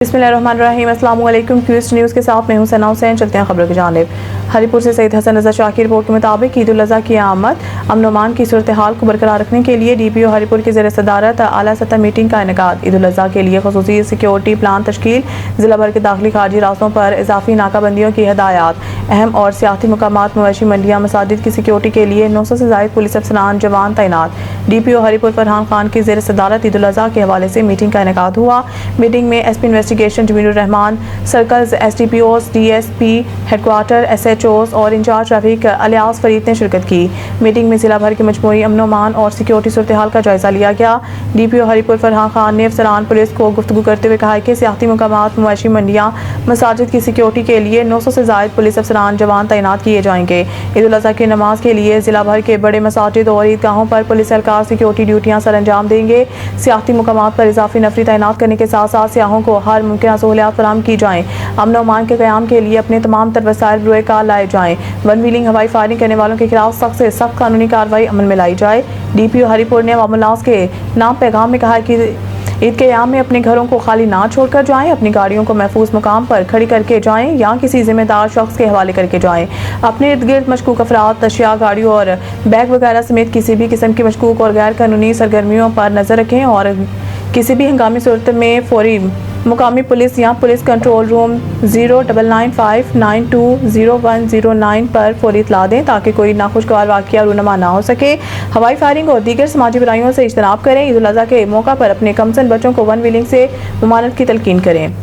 बिस्मिल्लाहिर्रहमानिर्रहीम। अस्सलाम वालेकुम। क्यूएस न्यूज़ के साथ मैं हूं सना हुसैन। चलते हैं खबरों की जानिब। हरीपुर से सईद हसन रज़ा शाह की रिपोर्ट के मुताबिक ईद उल अज़हा की आमद अमन अमान की सूरत हाल को बरकरार रखने के लिए DPO हरीपुर की ज़ेर सदारत आला सतह मीटिंग का इनेकाद। ईद उल अज़हा के लिए ख़ुसूसी सिक्योरिटी प्लान तश्कील, ज़िला भर के दाखिली खारजी रास्तों पर इजाफी नाकाबंदियों की हिदायत, अहम और सियासी मकामात मवेशी मंडियाँ मसाजिद की सिक्योरिटी के लिए 900 से ज़ायद पुलिस अफसरान जवान तैनात। DPO हरीपुर फरहान खान की ज़ेर सदारत ईद उल अज़हा के हवाले से मीटिंग का इनेकाद हुआ। मीटिंग में SP investigation Zaminur Rehman, circles SDPOs, DSP headquarter, SHOs और इंचार्ज ट्रैफिक अलियास फरीद ने शिरकत की। मीटिंग में जिला भर की मजमूई अमन अमान और सिक्योरिटी सूरत हाल का जायजा लिया गया। DPO हरीपुर फरहान खान ने अफसरान पुलिस को गुफ्तगू करते हुए कहा कि सियासी मकामात मवेशी मंडियाँ मसाजिद की सिक्योरिटी के लिए 900 से ज़ायद पुलिस अफसरान जवान तैनात किए जाएंगे। ईद उल अज़हा की नमाज के लिए जिला भर के बड़े मसाजिद और ईदगाहों पर पुलिस एहलकार सिक्योरिटी ड्यूटियाँ सर अंजाम देंगे। सियासी मकामात पर इजाफी नफरी तैनात करने के साथ साथ सियाहों को हर मुमकिन सहूलियात फराहम की जाएँ। अमन अमान के क़याम के लिए अपने तमाम तर वसाइल बरोए कार लाए जाएँ। वन व्हीलिंग हवाई फायरिंग करने वालों के खिलाफ सख्त से सख्त कानूनी कार्रवाई अमल में लाई जाए। DPO हरीपुर ने अवाम उन्नास के नाम पैगाम में कहा है कि ईद के याम में अपने घरों को खाली ना छोड़कर जाएं, अपनी गाड़ियों को महफूज मुकाम पर खड़ी करके जाएं या किसी जिम्मेदार शख्स के हवाले करके जाएं। अपने इर्द गिर्द मशकूक अफराद, अशिया, गाड़ियों और बैग वगैरह समेत किसी भी किस्म की मशकूक और गैर कानूनी सरगर्मियों पर नजर रखें और किसी भी हंगामी सूरत में फौरी मुकामी पुलिस या पुलिस कंट्रोल रूम 0995920109 पर फौरी इत्तला दें ताकि कोई नाखुशगवार वाक़या रूनमा ना हो सके। हवाई फायरिंग और दीगर समाजी बुराइयों से इज्तनाब करें। ईद उल अज़हा के मौका पर अपने कमसन बच्चों को वन व्हीलिंग से ममानत की तलकीन करें।